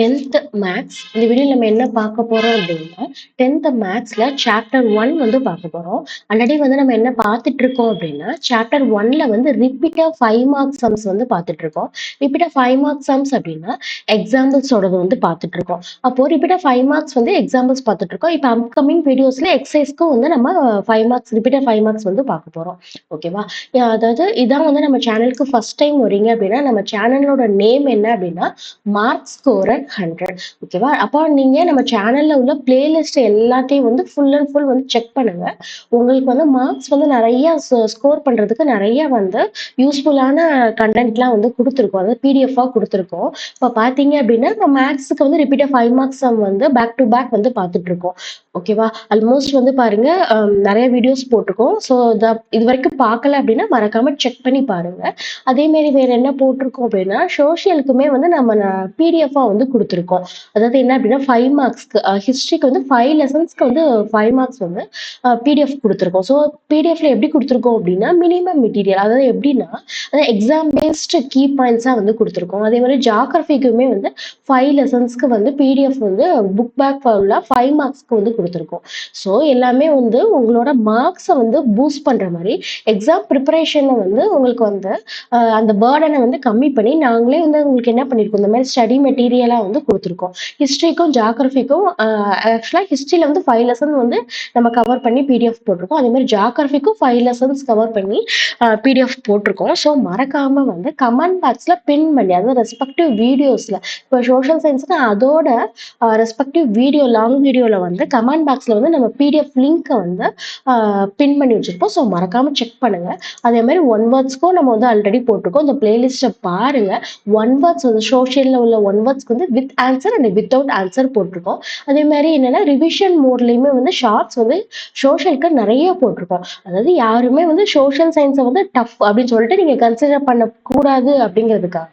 10th maths இந்த வீடியோல நம்ம என்ன பார்க்க போறோம் அப்படின்னா 10th மேத்ஸ்ல சாப்டர் 1 வந்து பார்க்க போறோம். ஆல்ரெடி வந்து நம்ம என்ன பார்த்துட்டு இருக்கோம் அப்படின்னா சாப்டர் 1ல வந்து ரிப்பீட்டட் 5 மார்க் சம்ஸ் வந்து பார்த்துட்டு இருக்கோம். ரிப்பீட்டட் 5 மார்க் சம்ஸ் அப்படின்னா எக்ஸாம்பிள்ஸோடது வந்து பார்த்துட்டு இருக்கோம். அப்போ ரிப்பீட்டட் 5 மார்க்ஸ் வந்து எக்ஸாம்பிள்ஸ் பார்த்துட்டு இருக்கோம். இப்போ அப்கமிங் வீடியோஸ்ல எக்ஸசைஸ்க்கும் வந்து நம்ம 5 மார்க்ஸ் ரிப்பீட்டட் 5 மார்க்ஸ் வந்து பார்க்க போறோம். ஓகேவா? அதாவது இதான் வந்து நம்ம சேனலுக்கு ஃபர்ஸ்ட் டைம் வரீங்க அப்படின்னா நம்ம சேனலோட நேம் என்ன அப்படின்னா மார்க் ஸ்கோரர் 100. ஓகேவா? அப்போ நீங்க நம்ம சேனல்ல உள்ள பிளேலிஸ்ட் எல்லாத்தையும் வந்து ஃபுல் அண்ட் ஃபுல் வந்து செக் பண்ணுங்க. உங்களுக்கு வந்து மார்க்ஸ் வந்து நிறைய ஸ்கோர் பண்றதுக்கு நிறைய வந்து யூஸ்ஃபுல்லான கண்டென்ட்லாம் வந்து கொடுத்துருக்கோம். அதாவது பிடிஎஃபா கொடுத்துருக்கோம். இப்போ பார்த்தீங்க அப்படின்னா நம்ம மேக்ஸுக்கு வந்து ரிப்பீட்டட் 5 மார்க்ஸ் சம் வந்து பேக் டு பேக் வந்து பார்த்துட்டு இருக்கோம். ஓகேவா? ஆல்மோஸ்ட் வந்து பாருங்க நிறைய வீடியோஸ் போட்டிருக்கோம். ஸோ இது வரைக்கும் பார்க்கல அப்படின்னா மறக்காம செக் பண்ணி பாருங்க. அதே மாரி வேற என்ன போட்டிருக்கோம் அப்படின்னா சோஷியலுக்குமே வந்து நம்ம பிடிஎஃபா வந்து கொடுத்துருக்கோம். அதாவது என்ன அப்படின்னா 5 மார்க்ஸ்க்கு ஹிஸ்ட்ரிக்கு வந்து 5 லெசன்ஸ்க்கு வந்து 5 மார்க்ஸ் வந்து பிடிஎஃப் கொடுத்துருக்கோம். ஸோ பிடிஎஃப்ல எப்படி கொடுத்துருக்கோம் அப்படின்னா மினிமம் மெட்டீரியல் அதாவது எப்படின்னா அதாவது எக்ஸாம் பேஸ்டு கீ பாயிண்ட்ஸா வந்து கொடுத்துருக்கோம். அதே மாதிரி ஜியாகிரபிக்குமே வந்து 5 லெசன்ஸ்க்கு வந்து பிடிஎஃப் வந்து புக் பேக் உள்ள 5 மார்க்ஸ்க்கு வந்து கொடுத்துருக்கோம். ஸோ எல்லாமே வந்து உங்களோட மார்க்ஸை வந்து பூஸ்ட் பண்ற மாதிரி எக்ஸாம் ப்ரிப்பரேஷனை வந்து உங்களுக்கு வந்து அந்த பேர்டனை வந்து கம்மி பண்ணி நாங்களே வந்து உங்களுக்கு என்ன பண்ணியிருக்கோம் இந்த மாதிரி ஸ்டடி மெட்டீரியலாக வந்து கொடுத்துருக்கோம். ஹிஸ்ட்ரிக்கும் ஜியாகிரபிக்கும் ஆக்சுவலாக ஹிஸ்ட்ரியில் வந்து 5 லெசன் வந்து நம்ம கவர் பண்ணி பிடிஎஃப் போட்டிருக்கோம். அதே மாதிரி ஜியாகிரபிக்கும் 5 லெசன்ஸ் கவர் பண்ணி பிடிஎஃப் போட்டிருக்கோம். ஸோ மறக்காம வந்து கமெண்ட் பாக்ஸில் பின் பண்ணி அதாவது ரெஸ்பெக்டிவ் வீடியோஸில் இப்போ சோஷியல் சயின்ஸ்க்கு அதோட ரெஸ்பெக்டிவ் வீடியோ லாங் வீடியோவில் வந்து கமெண்ட் பாக்ஸில் வந்து நம்ம பிடிஎஃப் லிங்க்கை வந்து பின் பண்ணி வச்சுருப்போம். ஸோ மறக்காமல் செக் பண்ணுங்கள். அதே மாதிரி ஒன் வேர்ட்ஸ்க்கும் நம்ம வந்து ஆல்ரெடி போட்டிருக்கோம். இந்த பிளேலிஸ்ட்டை பாருங்க. ஒன் வேர்ட்ஸ் வந்து சோஷியலில் உள்ள ஒன் வேர்ட்ஸ்க்கு வந்து with answer and without answer போட்டிருக்கோம். அதே மாதிரி என்னன்னா ரிவிஷன் மோட்லையுமே வந்து ஷார்ட்ஸ் வந்து சோஷியலுக்கு நிறைய போட்டிருக்கோம். அதாவது யாருமே வந்து சோஷியல் சயின்ஸை வந்து டஃப் அப்படின்னு சொல்லிட்டு நீங்க கன்சிடர் பண்ணக்கூடாது அப்படிங்கிறதுக்காக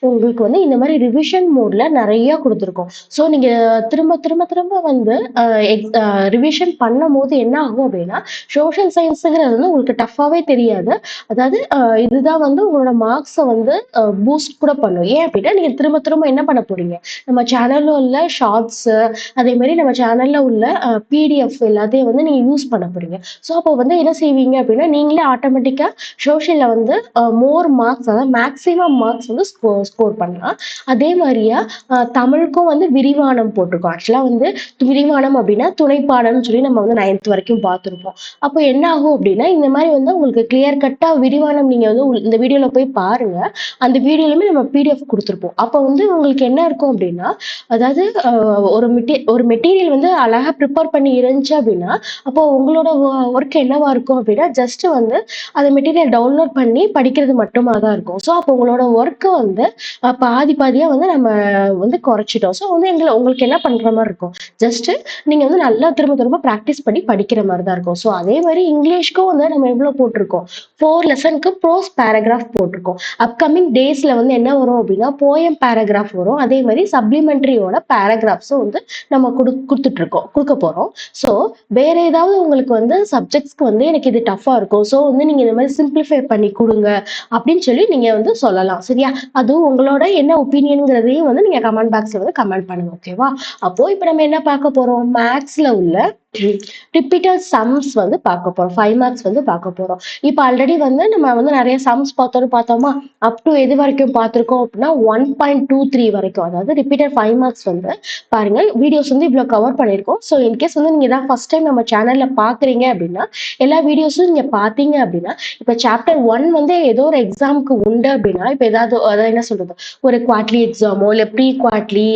உங்களுக்கு வந்து இந்த மாதிரி ரிவிஷன் மோட்ல நிறைய கொடுத்துருக்கோம். ஸோ நீங்க திரும்ப திரும்ப திரும்ப வந்து ரிவிஷன் பண்ணும் போது என்ன ஆகும் அப்படின்னா சோஷியல் சயின்ஸுங்கிறது வந்து உங்களுக்கு டஃப்பாவே தெரியாது. அதாவது இதுதான் வந்து உங்களோட மார்க்ஸை வந்து பூஸ்ட் கூட பண்ணும். ஏன் அப்படின்னா நீங்க திரும்ப திரும்ப என்ன பண்ண போறீங்க நம்ம சேனல்ல உள்ள ஷார்ட்ஸ் அதே மாதிரி நம்ம சேனல்ல உள்ள பிடிஎஃப் எல்லாத்தையும் வந்து நீங்க யூஸ் பண்ண போறீங்க. ஸோ அப்போ வந்து என்ன செய்வீங்க அப்படின்னா நீங்களே ஆட்டோமேட்டிக்கா சோஷியல்ல வந்து மோர் மார்க்ஸ் அதாவது மேக்ஸிமம் மார்க்ஸ் வந்து ஸ்கோர் பண்ணலாம். அதே மாதிரியா தமிழுக்கும் வந்து விரிவானம் போட்டிருக்கோம். ஆக்சுவலா வந்து விரிவானம் அப்படின்னா துணைப்பாடம்னு சொல்லி நம்ம வந்து 9th வரைக்கும் பார்த்துருப்போம். அப்போ என்ன ஆகும் அப்படின்னா இந்த மாதிரி வந்து உங்களுக்கு கிளியர் கட்டா விரிவானம் நீங்க வந்து இந்த வீடியோல போய் பாருங்க. அந்த வீடியோலுமே நம்ம பிடிஎஃப் கொடுத்துருப்போம். அப்போ வந்து உங்களுக்கு என்ன இருக்கும் அப்படின்னா அதாவது ஒரு மெட்டீரியல் வந்து அழகா ப்ரிப்பேர் பண்ணி இருந்துச்சு அப்படின்னா அப்போ உங்களோட ஒர்க் என்னவா இருக்கும் அப்படின்னா ஜஸ்ட் வந்து அந்த மெட்டீரியல் டவுன்லோட் பண்ணி படிக்கிறது மட்டுமா தான் இருக்கும். ஸோ அப்போ உங்களோட ஒர்க்கை வந்து பாதி பாதியா வந்து நம்ம வந்து குறைச்சிட்டோம். ஸோ வந்து உங்களுக்கு என்ன பண்ற மாதிரி இருக்கும் ஜஸ்ட் நீங்க வந்து நல்லா திரும்ப திரும்ப ப்ராக்டிஸ் பண்ணி படிக்கிற மாதிரி தான் இருக்கும். ஸோ அதே மாதிரி இங்கிலீஷ்க்கும் வந்து நம்ம எவ்வளவு போட்டிருக்கோம் 4 லெசனுக்கு ப்ரோஸ் பேராகிராஃப் போட்டிருக்கோம். அப்கமிங் டேஸ்ல வந்து என்ன வரும் அப்படின்னா போயம் பேராகிராஃப் வரும். அதே மாதிரி சப்ளிமெண்ட்ரியோட பேராகிராஃப்ஸும் வந்து நம்ம கொடுக்க போறோம். ஸோ வேற ஏதாவது உங்களுக்கு வந்து சப்ஜெக்ட்ஸ்க்கு வந்து எனக்கு இது டஃபா இருக்கும் ஸோ வந்து நீங்க இந்த மாதிரி சிம்பிளிஃபை பண்ணி கொடுங்க அப்படின்னு சொல்லி நீங்க வந்து சொல்லலாம். சரியா? அதுவும் உங்களோட என்ன ஒப்பீனியன்ங்கிறதையும் வந்து நீங்க கமெண்ட் பாக்ஸ்ல வந்து கமெண்ட் பண்ணுங்க. ஓகேவா? அப்போ இப்ப நம்ம என்ன பார்க்க போறோம் மேத்ஸ்ல உள்ள ரிப்பீட்டட் சம்ஸ் வந்து பார்க்க போறோம். 5 மார்க்ஸ் வந்து பார்க்க போறோம். இப்போ ஆல்ரெடி வந்து நம்ம வந்து நிறைய சம்ஸ் பார்த்தோமா அப் டு எது வரைக்கும் பார்த்துருக்கோம் அப்படின்னா 1.23 வரைக்கும் அதாவது ரிப்பீட்டட் 5 மார்க்ஸ் வந்து பாருங்க வீடியோஸ் வந்து இவ்வளவு கவர் பண்ணியிருக்கோம். ஸோ இன்கேஸ் வந்து நீங்க தான் ஃபர்ஸ்ட் டைம் நம்ம சேனல்ல பாக்குறீங்க அப்படின்னா எல்லா வீடியோஸும் நீங்க பாத்தீங்க அப்படின்னா இப்ப சாப்டர் 1 வந்து ஏதோ ஒரு எக்ஸாமுக்கு உண்டு அப்படின்னா இப்ப அதாவது என்ன சொல்றது ஒரு குவார்ட்லி எக்ஸாமோ இல்ல ப்ரீ குவார்ட்லி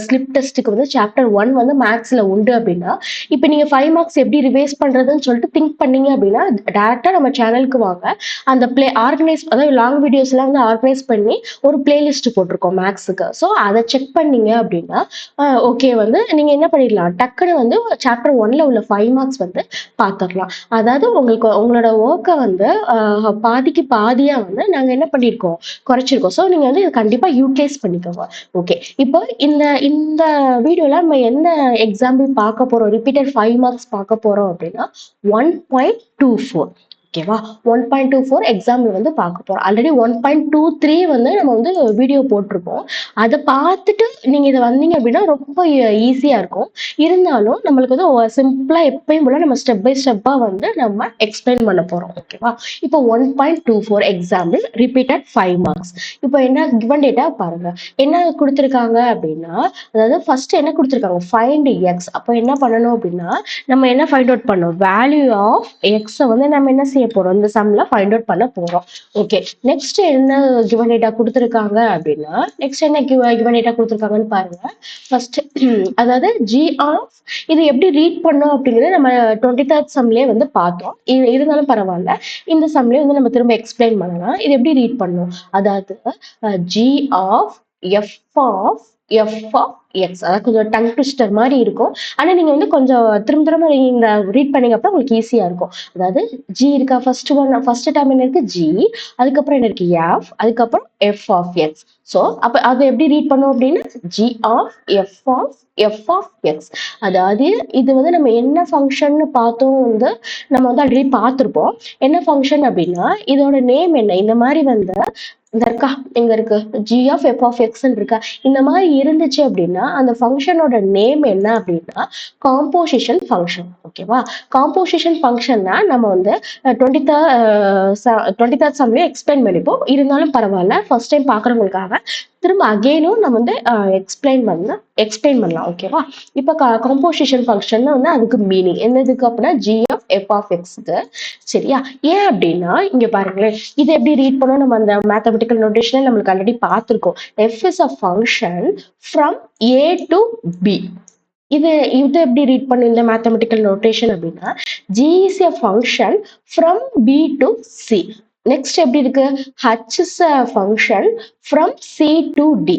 ஸ்லிப் டெஸ்ட்டுக்கு வந்து சாப்டர் 1 வந்து மேத்ஸ்ல உண்டு அப்படின்னா இப்ப நீங்க 5 மார்க்ஸ் எப்படி ரிவைஸ் பண்றதுன்னு சொல்லிட்டு திங்க் பண்ணீங்க அப்படின்னா டைரக்டா நம்ம சேனலுக்கு வாங்க. அந்த ஆர்கனைஸ் அதாவது லாங் வீடியோஸ் எல்லாம் வந்து ஆர்கனைஸ் பண்ணி ஒரு பிளேலிஸ்ட் போட்டிருக்கோம் மேக்ஸுக்கு. ஸோ அதை செக் பண்ணீங்க அப்படின்னா ஓகே வந்து நீங்க என்ன பண்ணிடலாம் டக்குன்னு வந்து சாப்டர் 1ல உள்ள 5 மார்க்ஸ் வந்து பார்த்துடலாம். அதாவது உங்களோட ஒர்க்கை வந்து பாதிக்கு பாதியா வந்து நாங்க என்ன பண்ணியிருக்கோம் குறைச்சிருக்கோம். ஸோ நீங்க வந்து கண்டிப்பா யூட்டிலைஸ் பண்ணிக்கோங்க. ஓகே இப்போ இந்த இந்த வீடியோல நம்ம என்ன எக்ஸாம்பிள் பார்க்க போறோம் ரிப்பீட்டட் 5 மார்க்ஸ் பார்க்க போறோம் அப்படின்னா 1.24. ஓகேவா? 1.24 எக்ஸாம்பிள் வந்து பார்க்க போறோம். ஆல்ரெடி 1.23 வந்து நம்ம வந்து வீடியோ போட்டிருக்கோம். அத பார்த்துட்டு நீங்க இத வந்தீங்க அப்படின்னா ரொம்ப ஈஸியா இருக்கும். இருந்தாலும் நம்மளுக்கு வந்து சிம்பிளா எப்பயும் போல நம்ம ஸ்டெப் பை ஸ்டெப்பா வந்து நம்ம எக்ஸ்பிளைன் பண்ண போறோம். ஓகேவா? இப்போ 1.24 எக்ஸாம்பிள் ரிப்பீட்டட் 5 மார்க்ஸ். இப்போ என்ன கிவன் டேட்டா பாருங்க. என்ன குடுத்திருக்காங்க அப்படின்னா, அதாவது ஃபர்ஸ்ட் என்ன குடுத்திருக்காங்க? Find X. அப்போ என்ன பண்ணணும் அப்படின்னா, நம்ம என்ன ஃபைண்ட் அவுட் பண்ணோம்? வேல்யூ ஆஃப் எக்ஸ வந்து நம்ம என்ன செய்ய போறோம்? இந்த சம்ல ஃபைண்ட் அவுட் பண்ண போறோம். ஓகே. நெக்ஸ்ட் என்ன கிவன் டேட்டா குடுத்திருக்காங்க அப்படின்னா, நெக்ஸ்ட் என்ன கிவன் டேட்டா குடுத்திருக்காங்கன்னு பாருங்க. ஃபர்ஸ்ட் அதாவது ஜி ஆஃப் இது எப்படி ரீட் பண்ணோம் அப்படிங்கறத நம்ம 23rd சம்லயே வந்து பார்த்தோம். இருந்தாலும் பரவாயில்ல. இந்த சம்லயே வந்து நம்ம திரும்ப எக்ஸ்பிளைன் பண்ணலாம். இது எப்படி ரீட் பண்ணோம்? அதாவது G of F of F of X. அதாவது கொஞ்சம் டங் ட்விஸ்டர் மாதிரி இருக்கும். ஆனா நீங்க வந்து கொஞ்சம் திரும்ப திரும்ப நீங்க ரீட் பண்ணீங்க அப்ப உங்களுக்கு ஈஸியா இருக்கும். அதாவது ஜி இருக்கா? ஃபர்ஸ்ட் டேர்ம் என்ன இருக்கு? ஜி. அதுக்கப்புறம் என்ன இருக்கு? எஃப். அதுக்கப்புறம் எஃப் ஆஃப் எக்ஸ். சோ அப்ப அதை எப்படி ரீட் பண்ணோம் அப்படின்னா G of F of X. அதாவது இது வந்து நம்ம என்ன ஃபங்க்ஷன் பார்த்தோம் வந்து நம்ம வந்து ஆல்ரெடி பார்த்திருப்போம். என்ன ஃபங்க்ஷன் அப்படின்னா இதோட நேம் என்ன? இந்த மாதிரி வந்து இந்த இருக்கா? எங்க இருக்கு? G of F of X இருக்கா? இந்த மாதிரி இருந்துச்சு அப்படின்னா அந்த ஃபங்க்ஷனோட நேம் என்ன அப்படின்னா காம்போசிஷன் ஃபங்க்ஷன். ஓகேவா? காம்போசிஷன் ஃபங்க்ஷன்னா நம்ம வந்து 23rd சம்லயே எக்ஸ்பிளைன் பண்ணிப்போம். இருந்தாலும் பரவாயில்ல. ஃபர்ஸ்ட் டைம் பாக்குறவங்களுக்காக திரும்ப அகைனும் நம்ம வந்து எக்ஸ்பிளைன் பண்ணலாம். ஓகேவா? இப்ப காம்போசிஷன் ஃபங்க்ஷன் வந்து அதுக்கு மீனிங் என்னதுக்கு அப்படின்னா ஜி ஆஃப் எஃப் ஆஃப் எக்ஸ்க்கு. சரியா? ஏன் அப்படின்னா இங்க பாருங்களேன், இது எப்படி ரீட் பண்ணோம்? நம்ம அந்த மேத்தமெட்டிக்கல் நோட்டேஷன் நம்மளுக்கு ஆல்ரெடி பார்த்திருக்கோம். F is a function from A to B. இது இது எப்படி ரீட் பண்ணும் இந்த மேத்தமெட்டிக்கல் நோட்டேஷன் அப்படின்னா G is a function from B to C. Next எப்படி இருக்கு? H is a function from C to D.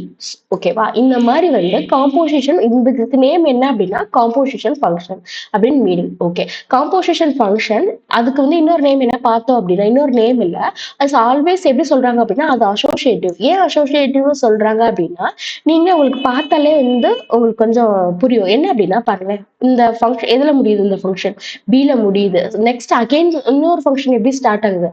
ஓகேவா? இந்த மாதிரி வந்து காம்போசிஷன் இதுக்கு நேம் என்ன அப்படின்னா காம்போசிஷன் ஃபங்க்ஷன் அப்படின்னு மீனிங். ஓகே. காம்போசிஷன் ஃபங்க்ஷன் அதுக்கு வந்து இன்னொரு நேம் என்ன பார்த்தோம் அப்படின்னா இன்னொரு நேம் இல்ல. அது ஆல்வேஸ் எப்படி சொல்றாங்க அப்படின்னா அது அசோசியேட்டிவ். ஏன் அசோசியேட்டிவ் சொல்றாங்க அப்படின்னா நீங்க உங்களுக்கு பார்த்தாலே வந்து உங்களுக்கு கொஞ்சம் புரியும். என்ன அப்படின்னா பாருங்க, இந்த ஃபங்க்ஷன் எதுல முடியுது? இந்த ஃபங்க்ஷன் பில முடியுது. நெக்ஸ்ட் அகைன் இன்னொரு ஃபங்க்ஷன் எப்படி ஸ்டார்ட் ஆகுது?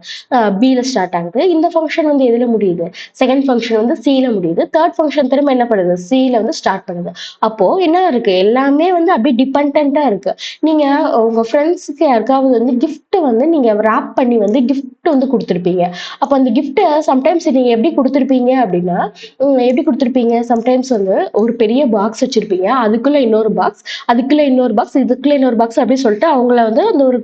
பில ஸ்டார்ட் ஆகுது. இந்த ஃபங்க்ஷன் வந்து எதுல முடியுது? செகண்ட் ஃபங்க்ஷன் வந்து சில முடியுது. தேர்ட் ஃபங்க்ஷன் திரும்ப என்ன பண்ணுது? சில வந்து ஸ்டார்ட் பண்ணுது. அப்போ என்ன இருக்கு? எல்லாமே வந்து அப்படியே டிபெண்டா இருக்கு. நீங்க உங்க ஃப்ரெண்ட்ஸுக்கு யாருக்காவது வந்து கிஃப்ட் வந்து நீங்க ராப் பண்ணி வந்து கிஃப்ட் வந்து கொடுத்துருப்பீங்க. அப்ப அந்த கிஃப்ட்டை சம்டைம்ஸ் நீங்க எப்படி கொடுத்துருப்பீங்க அப்படின்னா எப்படி கொடுத்துருப்பீங்க? சம்டைம்ஸ் வந்து ஒரு பெரிய பாக்ஸ் வச்சிருப்பீங்க. அதுக்குள்ள இன்னொரு பாக்ஸ், அதுக்குள்ள இன்னொரு பாக்ஸ், இதுக்குள்ள இன்னொரு பாக்ஸ் அப்படின்னு சொல்லிட்டு அவங்கள வந்து அந்த ஒரு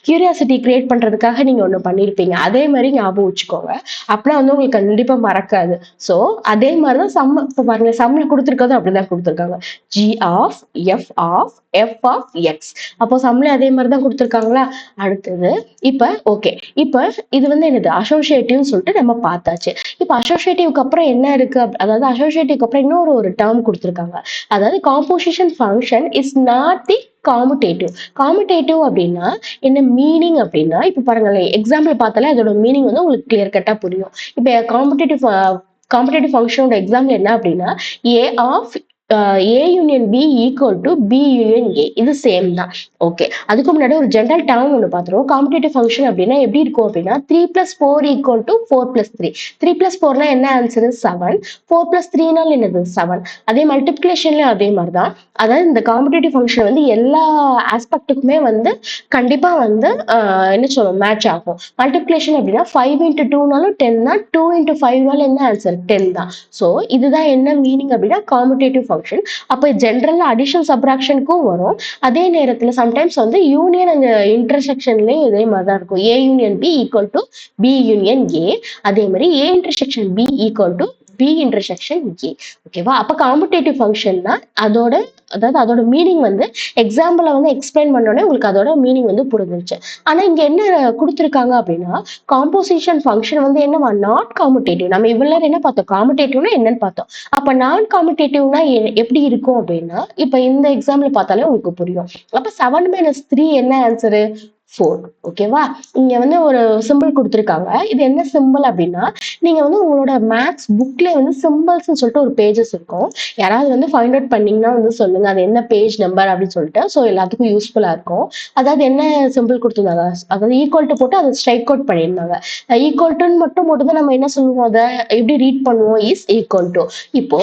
கியூரியாசிட்டி கிரியேட் பண்றதுக்காக நீங்க ஒண்ணு பண்ணிருப்பீங்க. அதே மாதிரி ஞாபகம் வச்சுக்கோங்க. அப்படின்னா வந்து உங்களுக்கு கண்டிப்பா மறக்காது. சோ அதே மாதிரிதான் இப்ப பாருங்க சம்ல கொடுத்துருக்கதும் அப்படிதான் கொடுத்துருக்காங்க. G of F of F of X. அப்போ சம்ல அதே மாதிரிதான் கொடுத்துருக்காங்களா? அடுத்தது இப்ப ஓகே. இப்ப இது வந்து என்னது? அசோசியேட்டிவ் சொல்லிட்டு நம்ம பார்த்தாச்சு. இப்ப அசோசியேட்டிவ்க்கு அப்புறம் என்ன இருக்கு? அதாவது அசோசியேட்டிவ்க்கு அப்புறம் இன்னொரு ஒரு டேர்ம் கொடுத்துருக்காங்க. அதாவது composition function is not the commutative. Commutative அப்படின்னா என்ன மீனிங் அப்படின்னா இப்ப பாருங்களேன் எக்ஸாம்பிள் பார்த்தாலே அதோட மீனிங் வந்து உங்களுக்கு கிளியர் கட்டா புரியும். இப்ப காம்படேட்டிவ் ஃபங்க்ஷனோட எக்ஸாம்பிள் என்ன அப்படின்னா A of A union B equal to B union A. இது சேம் தான். ஓகே. அதுக்கு முன்னாடி ஒரு ஜெனரல் டேர்ம் ஒன்று பார்த்துருவோம். காம்படேட்டிவ் ஃபங்க்ஷன் அப்படின்னா எப்படி இருக்கும் அப்படின்னா 3+4 ஈக்குவல் டு 4+3. 3+4னா என்ன ஆன்சர்? 7. 4+3னால் என்னது? 7. அதே மல்டிப்ளிகேஷன்லயும் அதே மாதிரிதான். அதாவது இந்த காம்படேட்டிவ் ஃபங்க்ஷன் வந்து எல்லா ஆஸ்பெக்டுக்குமே வந்து கண்டிப்பா வந்து என்ன சொல்லுவோம்? மேட்ச் ஆகும். மல்டிப்ளிகேஷன் அப்படின்னா 5 into 2னாலும் 10 தான். 2 into 5னாலும் என்ன ஆன்சர்? 10 தான். ஸோ இதுதான் என்ன மீனிங் அப்படின்னா காம்படேட்டிவ் ஃபங்க்ஷன். அப்ப ஜென்ரலா அடிஷன் சப்ராக்ஷனுக்கும் வரும். அதே நேரத்துல சம்டைம்ஸ் வந்து யூனியன் அண்ட் இன்டர்செக்ஷன்லயும் இதே மாதிரிதான் இருக்கும். A union B equal to B union A. அதே மாதிரி A intersection B equal to B intersection A. ஓகேவா? அப்ப காம்படேட்டிவ் ஃபங்க்ஷன்னா அதோட மீனிங் வந்து எக்ஸாம்பிள வந்து எக்ஸ்பிளைன் பண்ணோடனே உங்களுக்கு அதோட மீனிங் வந்து புரிஞ்சிருச்சு. ஆனா இங்க என்ன கொடுத்துருக்காங்க அப்படின்னா காம்போசிஷன் ஃபங்க்ஷன் வந்து என்னவா? Not competitive. நம்ம இவ்வளவு என்ன பார்த்தோம்? காம்படேட்டிவ்னா என்னன்னு பார்த்தோம். அப்ப நான் காம்படேட்டிவ்னா எப்படி இருக்கும் அப்படின்னா இப்ப இந்த எக்ஸாம்பிள் பார்த்தாலே உங்களுக்கு புரியும். அப்ப 7 - 3 என்ன ஆன்சரு? 4. ஓகேவா? இங்க வந்து ஒரு சிம்பிள் குடுத்துருக்காங்க. இது என்ன சிம்பிள் அப்டின்னா, நீங்க வந்து உங்களோட மேத்ஸ் புக்லயே வந்து சிம்பிள்ஸ்ன்னு சொல்லிட்டு ஒரு பேஜஸ் இருக்கும். யாராவது வந்து ஃபைண்ட் அவுட் பண்ணீங்கன்னா வந்து சொல்லுங்க. அது என்ன பேஜ் நம்பர் அப்டின்னு சொல்லிட்டு. ஸோ எல்லாத்துக்கும் யூஸ்ஃபுல்லா இருக்கும். அதாவது என்ன சிம்பிள் குடுத்துருந்தாங்க, அதாவது ஈக்குவல் டூ போட்டு அத ஸ்ட்ரைக் அவுட் பண்ணியிருந்தாங்க. ஈக்குவல் டூன்னு மட்டும் போட்டு தான் நம்ம என்ன சொல்லுவோம் அத? எப்படி ரீட் பண்ணுவோம்? Is equal to. இப்போ